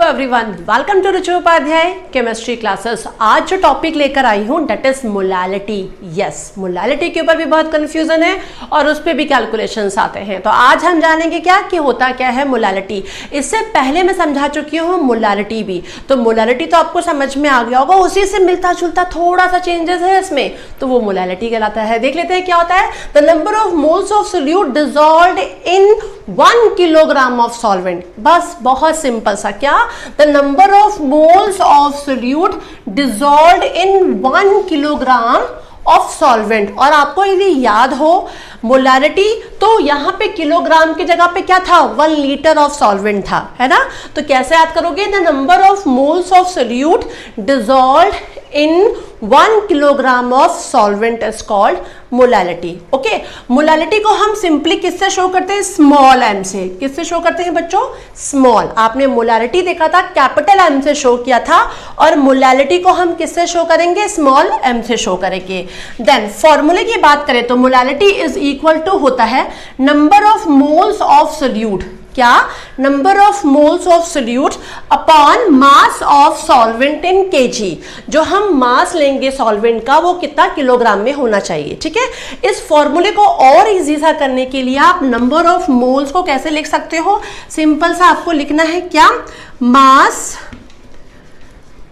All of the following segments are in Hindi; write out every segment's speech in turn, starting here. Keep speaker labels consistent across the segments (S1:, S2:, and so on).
S1: Everyone, welcome to Ruchi Upadhyay chemistry classes. आज जो टॉपिक लेकर आई हूँ that is molality. Yes, molality के ऊपर भी बहुत कंफ्यूजन है और उस पर भी कैलकुलेशंस आते हैं। तो आज हम जानेंगे क्या कि होता क्या है मोलैलिटी। इससे पहले मैं समझा चुकी हूँ मोलैलिटी भी, तो मोलैलिटी तो आपको समझ में आ गया होगा। उसी से मिलता जुलता थोड़ा सा चेंजेस है इसमें, तो वो मोलैलिटी कहलाता है। देख लेते हैं क्या होता है। The number of moles of solute dissolved in 1 kilogram of solvent. बस बहुत सिंपल सा, क्या the number of moles of solute dissolved in 1 kilogram of solvent। और आपको यदि याद हो मोलैलिटी, तो यहां पे किलोग्राम की जगह पे क्या था, 1 लीटर ऑफ सॉल्वेंट था, है ना। तो कैसे याद करोगे, the number of moles of solute dissolved in 1 kilogram of solvent is called molality. Okay, molality को हम सिंपली किससे शो करते हैं, स्मॉल एम से। किससे शो करते हैं बच्चों, स्मॉल। आपने मोलैलिटी देखा था कैपिटल एम से शो किया था, और मोलैलिटी को हम किससे शो करेंगे, स्मॉल एम से शो करेंगे। देन फॉर्मूले की बात करें तो मोलैलिटी इज इक्वल टू होता है number of moles of solute. क्या, number of moles of solute upon mass of solvent in KG. जो हम मास लेंगे सॉल्वेंट का वो कितना किलोग्राम में होना चाहिए। ठीक है, इस फॉर्मूले को और इजी सा करने के लिए आप नंबर ऑफ मोल्स को कैसे लिख सकते हो, सिंपल सा आपको लिखना है क्या,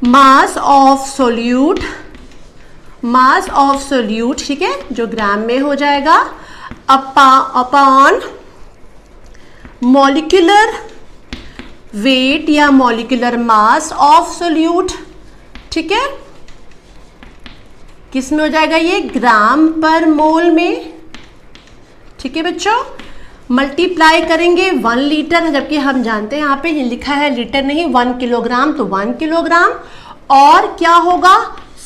S1: mass of solute, mass of solute, ठीक है, जो ग्राम में हो जाएगा, अपॉन मॉलिक्यूलर वेट या मॉलिक्यूलर मास ऑफ सोल्यूट। ठीक है, किस में हो जाएगा ये, ग्राम पर मोल में। ठीक है बच्चों, मल्टीप्लाई करेंगे 1 लीटर, जबकि हम जानते हैं यहाँ पे ये लिखा है लीटर नहीं 1 किलोग्राम, तो 1 किलोग्राम। और क्या होगा,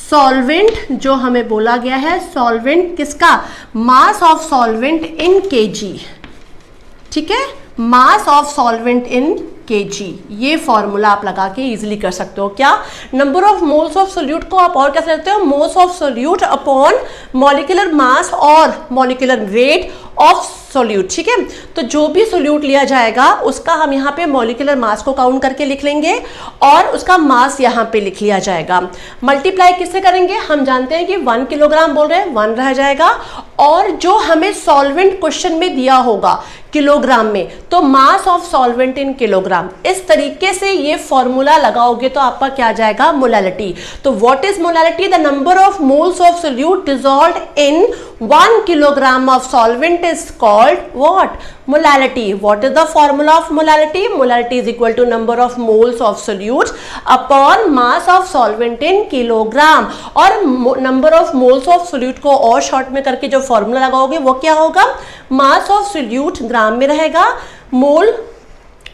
S1: सॉल्वेंट जो हमें बोला गया है, सॉल्वेंट किसका, मास ऑफ सॉल्वेंट इन केजी। ठीक है, मास ऑफ सॉल्वेंट इन केजी। ये फॉर्मूला आप लगा के इजीली कर सकते हो। क्या, number of moles of solute को आप और क्या सकते हो, moles of solute upon molecular mass और मॉलिक्यूलर वेट ऑफ सोल्यूट। ठीक है, तो जो भी सोल्यूट लिया जाएगा उसका हम यहाँ पे मॉलिक्यूलर मास को काउंट करके लिख लेंगे और उसका मास यहाँ पे लिख लिया जाएगा। मल्टीप्लाई किससे करेंगे, हम जानते हैं कि 1 किलोग्राम बोल रहे हैं, 1 रह जाएगा, और जो हमें सॉल्वेंट क्वेश्चन में दिया होगा किलोग्राम में, तो मास ऑफ सॉल्वेंट इन किलोग्राम। इस तरीके से ये फॉर्मूला लगाओगे तो आपका क्या आ जाएगा, मोलैलिटी। तो what is molality, the number of moles of solute dissolved in 1 kilogram of solvent is called what, molality। what is the formula of molality, molality is equal to number of moles of solute upon mass of solvent in kilogram। और number of moles of solute को और शॉर्ट में करके जो फॉर्मूला लगाओगे वो क्या होगा, mass of solute ग्राम में रहेगा, मोल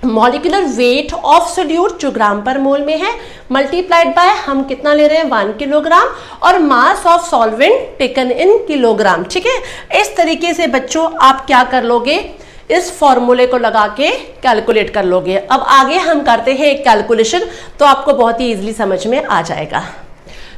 S1: मॉलिक्यूलर वेट ऑफ सोल्यूट जो ग्राम पर मोल में है, मल्टीप्लाइड बाय हम कितना ले रहे हैं, 1 किलोग्राम, और मास of solvent taken in kilogram. ठीक है, इस तरीके से बच्चों आप क्या कर लोगे, इस फॉर्मूले को लगा के कैलकुलेट कर लोगे। अब आगे हम करते हैं एक कैलकुलेशन, तो आपको बहुत ही इजीली समझ में आ जाएगा।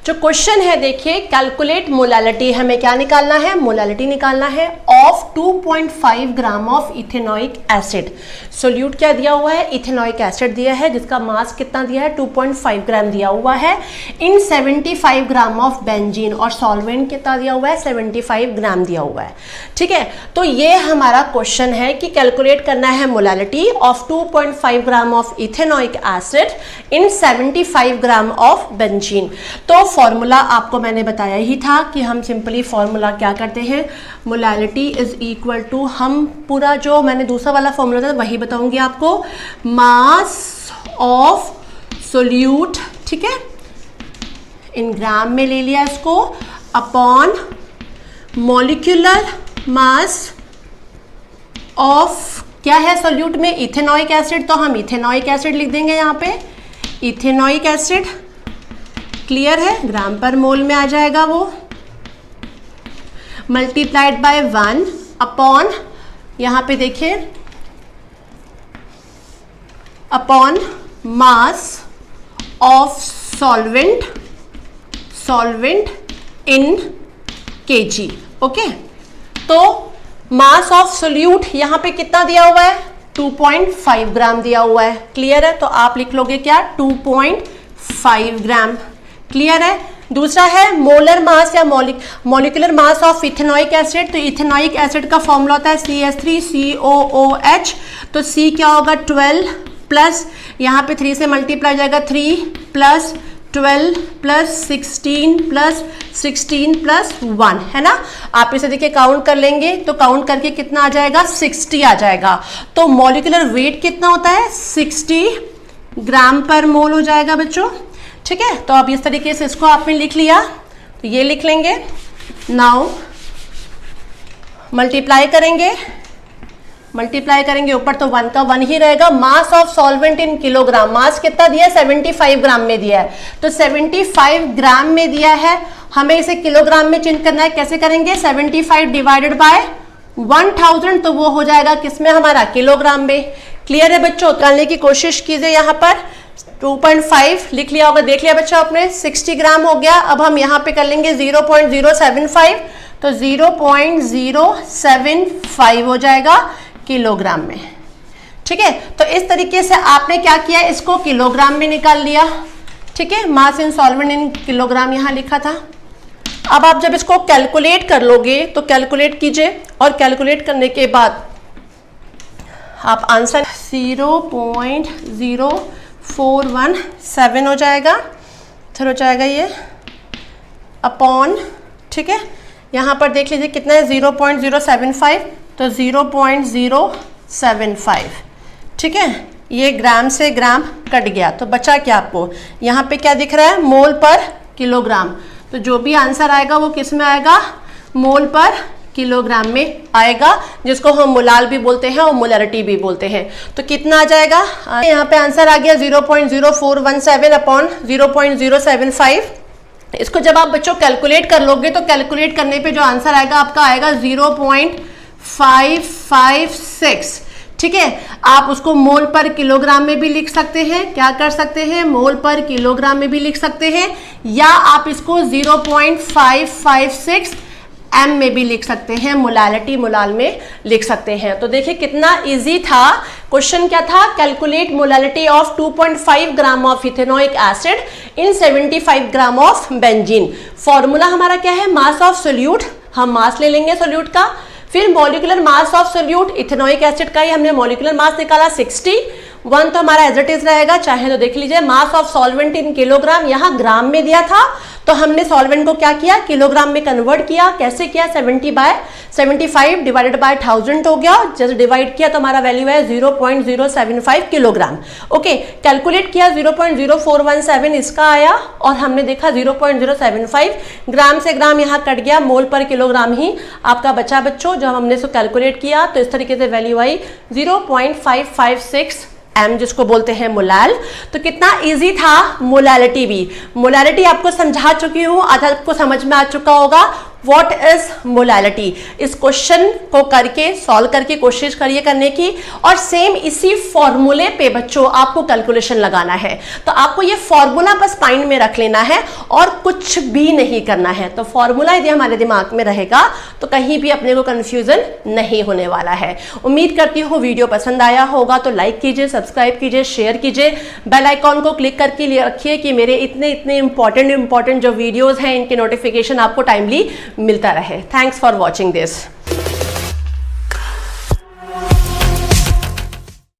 S1: जो क्वेश्चन है देखिए, कैलकुलेट मोलैलिटी, हमें क्या निकालना है, मोलैलिटी निकालना है of 2.5 gram of ethanoic acid. Solute क्या दिया हुआ है, इथेनॉइक एसिड दिया है, जिसका मास कितना दिया है, 2.5 ग्राम दिया हुआ है, इन 75 ग्राम ऑफ बेंजीन, और सॉल्वेंट कितना दिया हुआ है, 75 ग्राम दिया हुआ है। ठीक है, तो ये हमारा क्वेश्चन है कि कैलकुलेट करना है molality of 2.5 gram of ethanoic acid in 75 gram of benzene. तो फॉर्मूला आपको मैंने बताया ही था कि हम सिंपली फॉर्मूला क्या करते हैं, मोलैलिटी इज इक्वल टू, हम पूरा जो मैंने दूसरा वाला फॉर्मूला था वही बताऊंगी आपको, मास ऑफ सोल्यूट, ठीक है, इन ग्राम में ले लिया इसको, अपॉन मॉलिक्यूलर मास ऑफ, क्या है सोल्यूट में, इथेनॉइक एसिड, तो हम इथेनॉइक एसिड लिख देंगे यहाँ पे, इथेनॉइक एसिड, क्लियर है, ग्राम पर मोल में आ जाएगा वो, मल्टीप्लाइड बाय 1 अपॉन, यहां पे देखिए, upon mass of solvent, solvent in KG. Okay, तो मास ऑफ सोल्यूट यहां पे कितना दिया हुआ है, 2.5 ग्राम दिया हुआ है। क्लियर है? तो आप लिख लोगे क्या? 2.5 ग्राम। क्लियर है? दूसरा है मोलर मास या molecular mass of ethanoic acid. तो इथेनॉइक एसिड का फॉर्मूला होता है CH3COOH। तो C क्या होगा? 12 प्लस यहाँ पे 3 से मल्टीप्लाई जाएगा, 3 प्लस 12 प्लस 16 प्लस 16 प्लस 1, है ना। आप इसे देखिए काउंट कर लेंगे तो काउंट करके कितना आ जाएगा? 60 आ जाएगा। तो मॉलिक्यूलर वेट कितना होता है? 60 ग्राम पर मोल हो जाएगा बच्चों। ठीक है, तो अब इस तरीके से इसको आपने लिख लिया, तो ये लिख लेंगे। नाउ मल्टीप्लाई करेंगे ऊपर तो 1 का 1 ही रहेगा। Mass of solvent in kilogram, mass कितना दिया है? 75 ग्राम में दिया है। तो 75 ग्राम में दिया है, हमें इसे किलोग्राम में चेंज करना है। कैसे करेंगे? 75 डिवाइडेड बाय 1000, तो वो हो जाएगा किसमें? हमारा किलोग्राम में। क्लियर है बच्चों? करने की कोशिश कीजिए। यहाँ पर 2.5 लिख लिया होगा, देख लिया बच्चों आपने। 60 ग्राम हो गया। अब हम यहाँ पे कर लेंगे 0.075, तो 0.075 हो जाएगा किलोग्राम में। ठीक है, तो इस तरीके से आपने क्या किया? इसको किलोग्राम में निकाल लिया। ठीक है, मास इन सॉल्वेंट इन किलोग्राम यहाँ लिखा था। अब आप जब इसको कैलकुलेट कर लोगे तो कैलकुलेट कीजिए, और कैलकुलेट करने के बाद आप आंसर 0.0417 हो जाएगा। फिर हो जाएगा ये अपॉन, ठीक है, यहाँ पर देख लीजिए कितना है? 0.075, तो 0.075। ठीक है, ये ग्राम से ग्राम कट गया, तो बचा क्या आपको? यहाँ पे क्या दिख रहा है? मोल पर किलोग्राम। तो जो भी आंसर आएगा वो किस में आएगा? मोल पर किलोग्राम में आएगा, जिसको हम मोलाल भी बोलते हैं और मोलरिटी भी बोलते हैं। तो कितना आ जाएगा? यहाँ पे आंसर आ गया 0.0417 अपॉन 0.075। इसको जब आप बच्चों कैलकुलेट कर लोगे तो कैलकुलेट करने पे जो आंसर आएगा आपका आएगा 0.556। ठीक है, आप उसको मोल पर किलोग्राम में भी लिख सकते हैं। क्या कर सकते हैं? मोल पर किलोग्राम में भी लिख सकते हैं, या आप इसको 0.556 एम में भी लिख सकते हैं, मोलालिटी मोलाल में लिख सकते हैं। तो देखिए कितना इजी था। क्वेश्चन क्या था? Calculate molality of 2.5 gram of ethanoic acid in 75 gram of benzene. Formula हमारा क्या है? Mass of solute. हम मास ले लेंगे सोल्यूट का, फिर molecular mass of solute ethanoic acid का ही हमने मॉलिक्यूलर मास निकाला 61, तो हमारा एज इट इज रहेगा। चाहे तो देख लीजिए मास ऑफ सॉल्वेंट इन किलोग्राम, यहाँ ग्राम में दिया था तो हमने सॉल्वेंट को क्या किया? किलोग्राम में कन्वर्ट किया। कैसे किया? 75 डिवाइडेड बाय 1000 हो गया। जैसे डिवाइड किया तो हमारा वैल्यू है 0.075 किलोग्राम। ओके, कैलकुलेट किया 0.0417 इसका आया, और हमने देखा 0.075 ग्राम से ग्राम यहाँ कट गया, मोल पर किलोग्राम ही आपका बचा बच्चों। जब हमने इसको कैलकुलेट किया तो इस तरीके से वैल्यू आई 0.556 एम, जिसको बोलते हैं मोलाल। तो कितना इजी था मोलालिटी भी। मोलालिटी आपको समझा चुकी हूँ, आधा आपको समझ में आ चुका होगा व्हाट इज मोलालिटी। इस क्वेश्चन को करके सॉल्व करके कोशिश करिए करने की, और सेम इसी फॉर्मूले पे बच्चों आपको कैलकुलेशन लगाना है। तो आपको ये फॉर्मूला बस माइंड में रख लेना है और कुछ भी नहीं करना है। तो फॉर्मूला यदि हमारे दिमाग में रहेगा तो कहीं भी अपने को कंफ्यूजन नहीं होने वाला है। उम्मीद करती हूँ वीडियो पसंद आया होगा, तो लाइक कीजिए, सब्सक्राइब कीजिए, शेयर कीजिए, बेल आइकॉन को क्लिक करके लिए रखिए कि मेरे इतने इंपॉर्टेंट जो वीडियोस हैं इनके नोटिफिकेशन आपको टाइमली मिलता रहे। Thanks for watching this.